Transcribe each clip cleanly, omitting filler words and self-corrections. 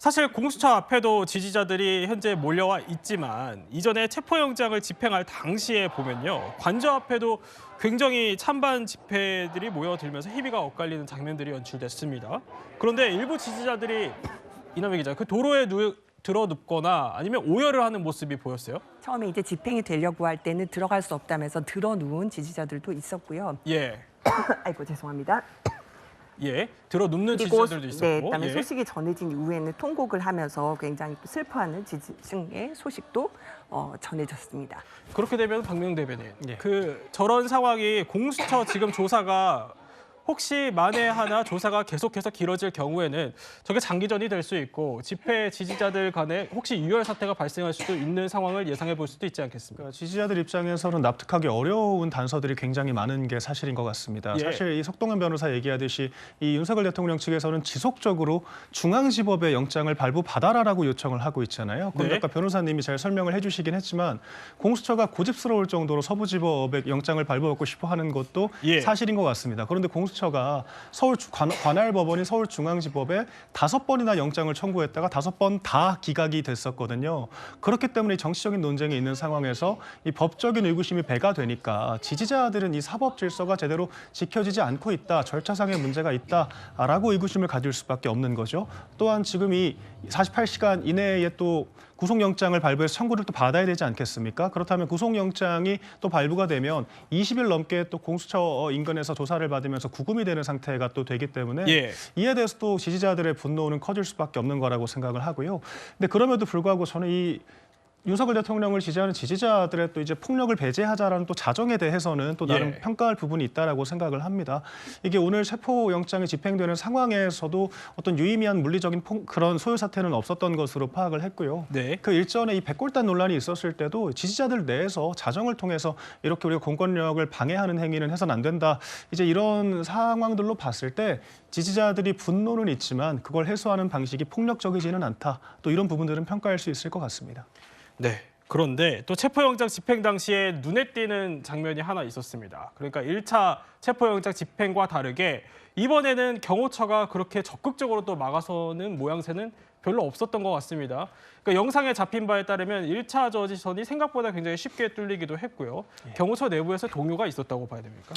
사실 공수처 앞에도 지지자들이 현재 몰려와 있지만 이전에 체포영장을 집행할 당시에 보면요. 관저 앞에도 굉장히 찬반 집회들이 모여들면서 희비가 엇갈리는 장면들이 연출됐습니다. 그런데 일부 지지자들이 이남희 기자, 그 도로에 들어눕거나 아니면 오열을 하는 모습이 보였어요. 처음에 이제 집행이 되려고 할 때는 들어갈 수 없다면서 들어누운 지지자들도 있었고요. 예. 아이고 죄송합니다. 예, 들어눕는 그리고 지지자들도 있었고. 그다음에 예. 소식이 전해진 이후에는 통곡을 하면서 굉장히 또 슬퍼하는 지지층의 소식도 전해졌습니다. 그렇게 되면 박명 대변인, 예. 저런 상황이 공수처 지금 조사가 혹시 만에 하나 조사가 계속해서 길어질 경우에는 저게 장기전이 될 수 있고 집회 지지자들 간에 혹시 유혈 사태가 발생할 수도 있는 상황을 예상해 볼 수도 있지 않겠습니까? 그러니까 지지자들 입장에서는 납득하기 어려운 단서들이 굉장히 많은 게 사실인 것 같습니다. 예. 사실 이 석동현 변호사 얘기하듯이 이 윤석열 대통령 측에서는 지속적으로 중앙지법의 영장을 발부받아라라고 요청을 하고 있잖아요. 그런데 네. 아까 변호사님이 잘 설명을 해주시긴 했지만 공수처가 고집스러울 정도로 서부지법의 영장을 발부받고 싶어하는 것도 예. 사실인 것 같습니다. 그런데 공수처가 서울 관할 법원인 서울중앙지법에 5번이나 영장을 청구했다가 5번 다 기각이 됐었거든요. 그렇기 때문에 정치적인 논쟁이 있는 상황에서 이 법적인 의구심이 배가 되니까 지지자들은 이 사법 질서가 제대로 지켜지지 않고 있다, 절차상의 문제가 있다라고 의구심을 가질 수밖에 없는 거죠. 또한 지금 이 48시간 이내에 또 구속영장을 발부해서 청구를 또 받아야 되지 않겠습니까? 그렇다면 구속영장이 또 발부가 되면 20일 넘게 또 공수처 인근에서 조사를 받으면서 구금이 되는 상태가 또 되기 때문에 예. 이에 대해서 또 지지자들의 분노는 커질 수밖에 없는 거라고 생각을 하고요. 근데 그럼에도 불구하고 저는 이 윤석열 대통령을 지지하는 지지자들의 또 이제 폭력을 배제하자라는 또 자정에 대해서는 또 나름 예. 평가할 부분이 있다라고 생각을 합니다. 이게 오늘 체포영장이 집행되는 상황에서도 어떤 유의미한 물리적인 그런 소요 사태는 없었던 것으로 파악을 했고요. 네. 그 일전에 이 백골단 논란이 있었을 때도 지지자들 내에서 자정을 통해서 이렇게 우리가 공권력을 방해하는 행위는 해서는 안 된다. 이제 이런 상황들로 봤을 때 지지자들이 분노는 있지만 그걸 해소하는 방식이 폭력적이지는 않다. 또 이런 부분들은 평가할 수 있을 것 같습니다. 네. 그런데 또 체포영장 집행 당시에 눈에 띄는 장면이 하나 있었습니다. 그러니까 1차 체포영장 집행과 다르게 이번에는 경호처가 그렇게 적극적으로 또 막아서는 모양새는 별로 없었던 것 같습니다. 그러니까 영상에 잡힌 바에 따르면 1차 저지선이 생각보다 굉장히 쉽게 뚫리기도 했고요. 경호처 내부에서 동요가 있었다고 봐야 됩니까?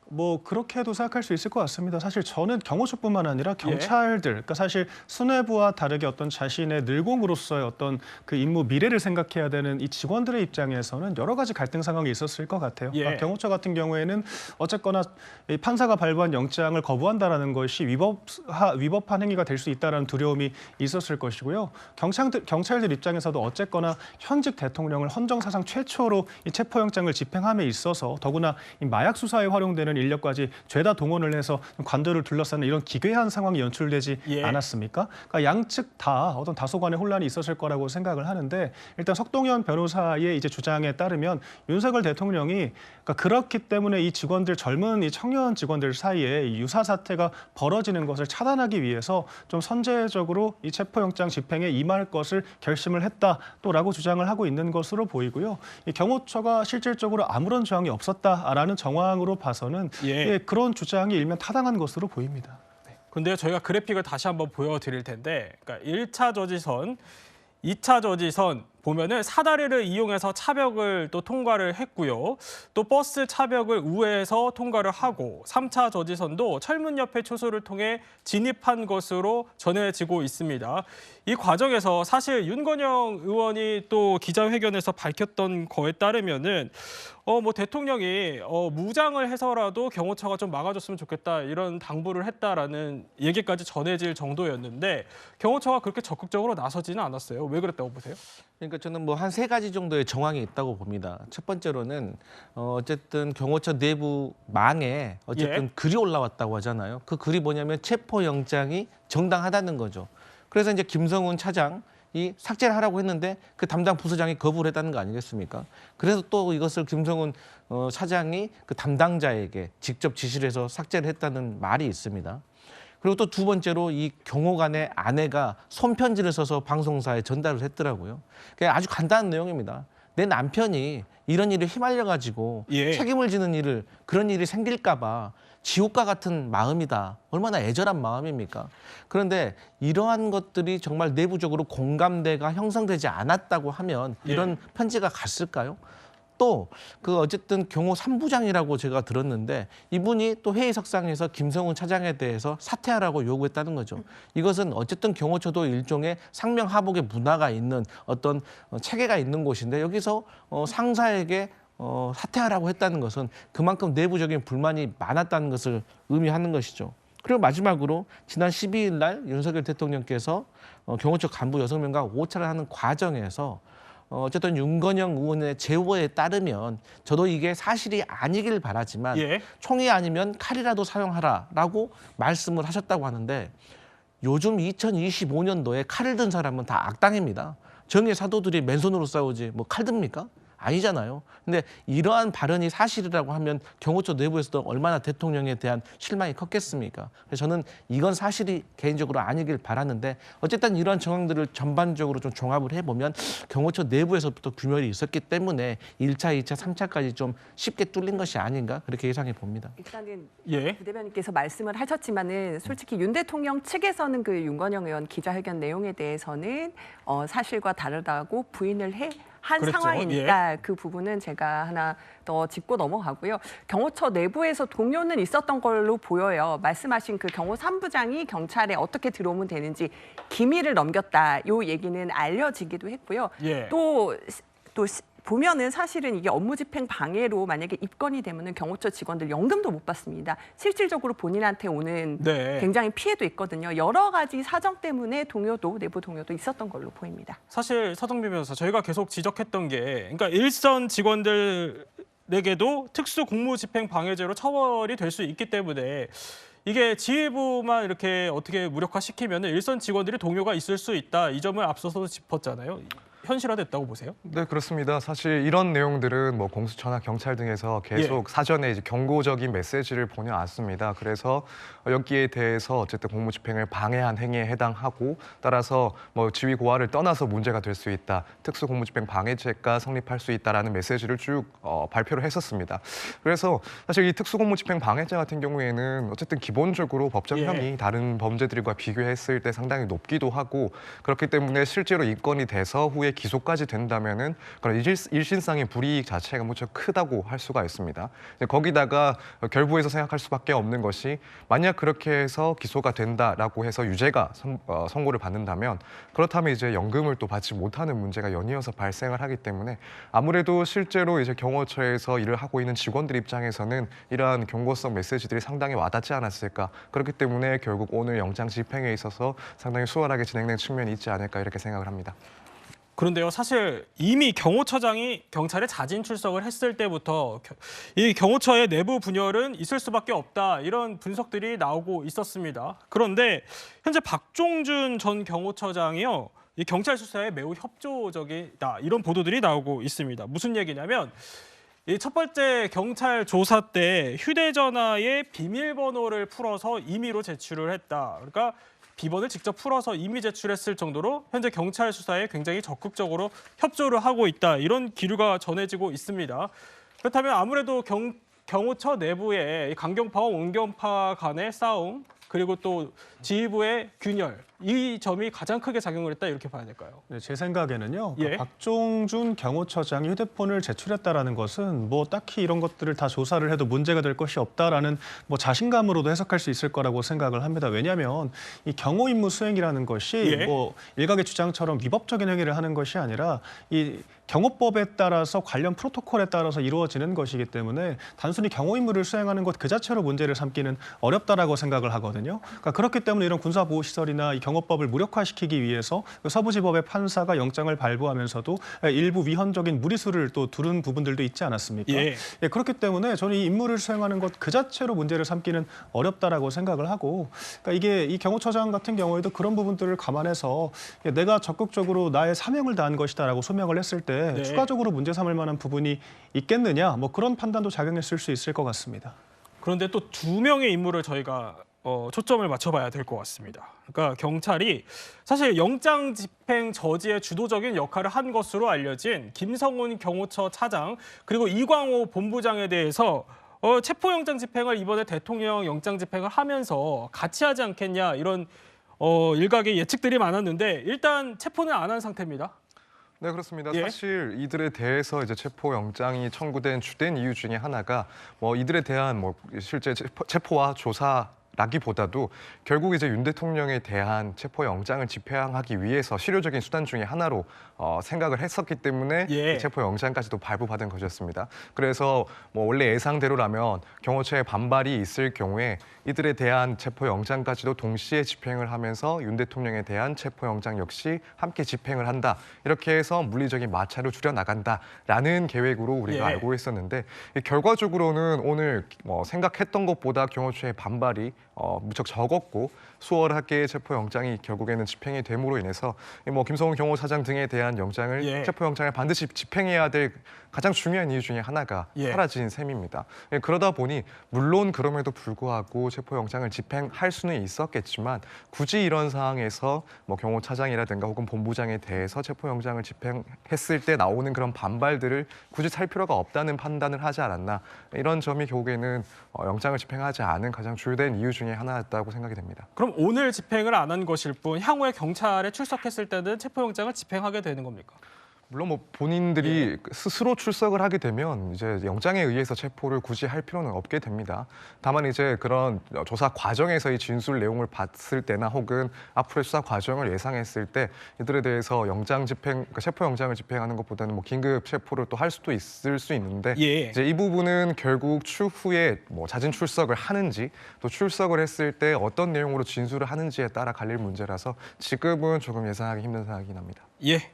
뭐 그렇게도 생각할 수 있을 것 같습니다. 사실 저는 경호처뿐만 아니라 경찰들, 그러니까 사실 수뇌부와 다르게 어떤 자신의 늘공으로서의 어떤 그 임무 미래를 생각해야 되는 이 직원들의 입장에서는 여러 가지 갈등 상황이 있었을 것 같아요. 예. 그러니까 경호처 같은 경우에는 어쨌거나 이 판사가 발부한 영장을 거부한다라는 것이 위법한 행위가 될 수 있다라는 두려움이 있었을 것이고요. 경찰들 입장에서도 어쨌거나 현직 대통령을 헌정사상 최초로 이 체포영장을 집행함에 있어서 더구나 이 마약 수사에 활용되는 인력까지 죄다 동원을 해서 관저를 둘러싸는 이런 기괴한 상황이 연출되지 예. 않았습니까? 그러니까 양측 다 어떤 다소간의 혼란이 있었을 거라고 생각을 하는데 일단 석동현 변호사의 이제 주장에 따르면 윤석열 대통령이 그러니까 그렇기 때문에 이 직원들 젊은 이 청년 직원들 사이에 이 유사 사태가 벌어지는 것을 차단하기 위해서 좀 선제적으로 이 체포영장 집행에 임할 것을 결심을 했다 또라고 주장을 하고 있는 것으로 보이고요. 이 경호처가 실질적으로 아무런 저항이 없었다라는 정황으로 봐서는 예. 그런 주장이 일면 타당한 것으로 보입니다. 근데 저희가 그래픽을 다시 한번 보여드릴 텐데, 그러니까 1차 저지선, 2차 저지선 보면은 사다리를 이용해서 차벽을 또 통과를 했고요. 또 버스 차벽을 우회해서 통과를 하고 3차 저지선도 철문 옆에 초소를 통해 진입한 것으로 전해지고 있습니다. 이 과정에서 사실 윤건영 의원이 또 기자회견에서 밝혔던 거에 따르면은 뭐 대통령이 무장을 해서라도 경호처가 좀 막아줬으면 좋겠다 이런 당부를 했다라는 얘기까지 전해질 정도였는데 경호처가 그렇게 적극적으로 나서지는 않았어요. 왜 그랬다고 보세요? 그러니까 저는 뭐 한 3가지 정도의 정황이 있다고 봅니다. 첫 번째로는 어쨌든 경호처 내부 망에 어쨌든 예. 글이 올라왔다고 하잖아요. 그 글이 뭐냐면 체포영장이 정당하다는 거죠. 그래서 이제 김성훈 차장이 삭제를 하라고 했는데 그 담당 부서장이 거부를 했다는 거 아니겠습니까? 그래서 또 이것을 김성훈 차장이 그 담당자에게 직접 지시를 해서 삭제를 했다는 말이 있습니다. 그리고 또 두 번째로 이 경호관의 아내가 손편지를 써서 방송사에 전달을 했더라고요. 그게 아주 간단한 내용입니다. 내 남편이 이런 일에 휘말려 가지고 예. 책임을 지는 그런 일이 생길까 봐 지옥과 같은 마음이다. 얼마나 애절한 마음입니까? 그런데 이러한 것들이 정말 내부적으로 공감대가 형성되지 않았다고 하면 이런 편지가 갔을까요? 또 그 어쨌든 경호 3부장이라고 제가 들었는데 이분이 또 회의석상에서 김성훈 차장에 대해서 사퇴하라고 요구했다는 거죠. 이것은 어쨌든 경호처도 일종의 상명하복의 문화가 있는 어떤 체계가 있는 곳인데 여기서 상사에게 사퇴하라고 했다는 것은 그만큼 내부적인 불만이 많았다는 것을 의미하는 것이죠. 그리고 마지막으로 지난 12일 날 윤석열 대통령께서 경호처 간부 6명과 오차를 하는 과정에서 어쨌든 윤건영 의원의 제보에 따르면 저도 이게 사실이 아니길 바라지만 예. 총이 아니면 칼이라도 사용하라라고 말씀을 하셨다고 하는데 요즘 2025년도에 칼을 든 사람은 다 악당입니다. 정의 사도들이 맨손으로 싸우지 뭐 칼 듭니까? 아니잖아요. 근데 이러한 발언이 사실이라고 하면 경호처 내부에서도 얼마나 대통령에 대한 실망이 컸겠습니까? 그래서 저는 이건 사실이 개인적으로 아니길 바라는데 어쨌든 이러한 정황들을 전반적으로 좀 종합을 해보면 경호처 내부에서부터 규멸이 있었기 때문에 1차, 2차, 3차까지 좀 쉽게 뚫린 것이 아닌가 그렇게 예상해 봅니다. 일단은 예. 부대변인께서 말씀을 하셨지만은 솔직히 윤 대통령 측에서는 그 윤건영 의원 기자회견 내용에 대해서는 사실과 다르다고 부인을 한 그랬죠. 상황이니까 그 부분은 제가 하나 더 짚고 넘어가고요. 경호처 내부에서 동요는 있었던 걸로 보여요. 말씀하신 그 경호 3부장이 경찰에 어떻게 들어오면 되는지 기밀을 넘겼다. 요 얘기는 알려지기도 했고요. 예. 또 보면은 사실은 이게 업무집행 방해로 만약에 입건이 되면은 경호처 직원들 연금도 못 받습니다. 실질적으로 본인한테 오는 네. 굉장히 피해도 있거든요. 여러 가지 사정 때문에 내부 동요도 있었던 걸로 보입니다. 사실 서정민 변호사 저희가 계속 지적했던 게 그러니까 일선 직원들에게도 특수 공무집행 방해죄로 처벌이 될 수 있기 때문에 이게 지휘부만 이렇게 어떻게 무력화시키면 일선 직원들이 동요가 있을 수 있다. 이 점을 앞서서 짚었잖아요. 현실화됐다고 보세요? 네, 그렇습니다. 사실 이런 내용들은 뭐 공수처나 경찰 등에서 계속 사전에 이제 경고적인 메시지를 보내왔습니다. 그래서 여기에 대해서 어쨌든 공무집행을 방해한 행위에 해당하고 따라서 뭐 지휘 고하를 떠나서 문제가 될 수 있다. 특수 공무집행 방해죄가 성립할 수 있다라는 메시지를 쭉 발표를 했었습니다. 그래서 사실 이 특수 공무집행 방해죄 같은 경우에는 어쨌든 기본적으로 법정형이 다른 범죄들과 비교했을 때 상당히 높기도 하고 그렇기 때문에 실제로 입건이 돼서 후에 기소까지 된다면은 그런 일신상의 불이익 자체가 무척 크다고 할 수가 있습니다. 거기다가 결부해서 생각할 수밖에 없는 것이 만약 그렇게 해서 기소가 된다라고 해서 유죄가 선고를 받는다면 그렇다면 이제 연금을 또 받지 못하는 문제가 연이어서 발생을 하기 때문에 아무래도 실제로 이제 경호처에서 일을 하고 있는 직원들 입장에서는 이러한 경고성 메시지들이 상당히 와닿지 않았을까. 그렇기 때문에 결국 오늘 영장 집행에 있어서 상당히 수월하게 진행된 측면이 있지 않을까 이렇게 생각을 합니다. 그런데요, 사실 이미 경호처장이 경찰에 자진 출석을 했을 때부터 이 경호처의 내부 분열은 있을 수밖에 없다 이런 분석들이 나오고 있었습니다. 그런데 현재 박종준 전 경호처장이요, 이 경찰 수사에 매우 협조적이다 이런 보도들이 나오고 있습니다. 무슨 얘기냐면 이 첫 번째 경찰 조사 때 휴대전화의 비밀번호를 풀어서 임의로 제출을 했다. 그러니까 비번을 직접 풀어서 임의 제출했을 정도로 현재 경찰 수사에 굉장히 적극적으로 협조를 하고 있다. 이런 기류가 전해지고 있습니다. 그렇다면 아무래도 경호처 내부의 강경파와 온경파 간의 싸움 그리고 또 지휘부의 균열 이 점이 가장 크게 작용을 했다 이렇게 봐야 될까요? 네, 제 생각에는요. 예. 박종준 경호처장이 휴대폰을 제출했다라는 것은 뭐 딱히 이런 것들을 다 조사를 해도 문제가 될 것이 없다라는 뭐 자신감으로도 해석할 수 있을 거라고 생각을 합니다. 왜냐하면 이 경호 임무 수행이라는 것이 뭐 일각의 주장처럼 위법적인 행위를 하는 것이 아니라 이 경호법에 따라서 관련 프로토콜에 따라서 이루어지는 것이기 때문에 단순히 경호 임무를 수행하는 것 그 자체로 문제를 삼기는 어렵다라고 생각을 하거든요. 그러니까 그렇기 때문에 이런 군사보호시설이나 이 경호법을 무력화시키기 위해서 서부지법의 판사가 영장을 발부하면서도 일부 위헌적인 무리수를 또 두른 부분들도 있지 않았습니까? 그렇기 때문에 저는 이 임무를 수행하는 것 그 자체로 문제를 삼기는 어렵다라고 생각을 하고 그러니까 이게 이 경호처장 같은 경우에도 그런 부분들을 감안해서 내가 적극적으로 나의 사명을 다한 것이다라고 소명을 했을 때 추가적으로 문제 삼을 만한 부분이 있겠느냐 뭐 그런 판단도 작용했을 수 있을 것 같습니다. 그런데 또 두 명의 인물을 저희가 초점을 맞춰봐야 될 것 같습니다. 그러니까 경찰이 사실 영장 집행 저지의 주도적인 역할을 한 것으로 알려진 김성훈 경호처 차장 그리고 이광호 본부장에 대해서 체포영장 집행을 이번에 대통령 영장 집행을 하면서 같이 하지 않겠냐 이런 일각의 예측들이 많았는데 일단 체포는 안 한 상태입니다. 네, 그렇습니다. 예. 사실 이들에 대해서 이제 체포 영장이 청구된 주된 이유 중에 하나가 이들에 대한 실제 체포와 조사라기보다도 결국 이제 윤 대통령에 대한 체포 영장을 집행하기 위해서 실효적인 수단 중에 하나로 생각을 했었기 때문에 예. 이 체포 영장까지도 발부받은 것이었습니다. 그래서 원래 예상대로라면 경호처의 반발이 있을 경우에 이들에 대한 체포 영장까지도 동시에 집행을 하면서 윤 대통령에 대한 체포 영장 역시 함께 집행을 한다. 이렇게 해서 물리적인 마찰을 줄여 나간다라는 계획으로 우리가 예. 알고 있었는데 결과적으로는 오늘 생각했던 것보다 경호처의 반발이 무척 적었고 수월하게 체포 영장이 결국에는 집행이 됨으로 인해서 김성훈 경호차장 등에 대한 영장을 예. 체포 영장을 반드시 집행해야 될 가장 중요한 이유 중에 하나가 예. 사라진 셈입니다. 그러다 보니 물론 그럼에도 불구하고 체포 영장을 집행할 수는 있었겠지만 굳이 이런 상황에서 경호차장이라든가 혹은 본부장에 대해서 체포 영장을 집행했을 때 나오는 그런 반발들을 굳이 살 필요가 없다는 판단을 하지 않았나 이런 점이 결국에는 영장을 집행하지 않은 가장 주된 이유 중에 하나였다고 생각이 됩니다. 그럼 오늘 집행을 안 한 것일 뿐 향후에 경찰에 출석했을 때는 체포영장을 집행하게 되는 겁니까? 물론 본인들이 스스로 출석을 하게 되면 이제 영장에 의해서 체포를 굳이 할 필요는 없게 됩니다. 다만 이제 그런 조사 과정에서의 진술 내용을 봤을 때나 혹은 앞으로의 수사 과정을 예상했을 때 이들에 대해서 체포 영장을 집행하는 것보다는 긴급 체포를 또 할 수도 있을 수 있는데 예. 이제 이 부분은 결국 추후에 자진 출석을 하는지 또 출석을 했을 때 어떤 내용으로 진술을 하는지에 따라 갈릴 문제라서 지금은 조금 예상하기 힘든 상황이긴 합니다. 예.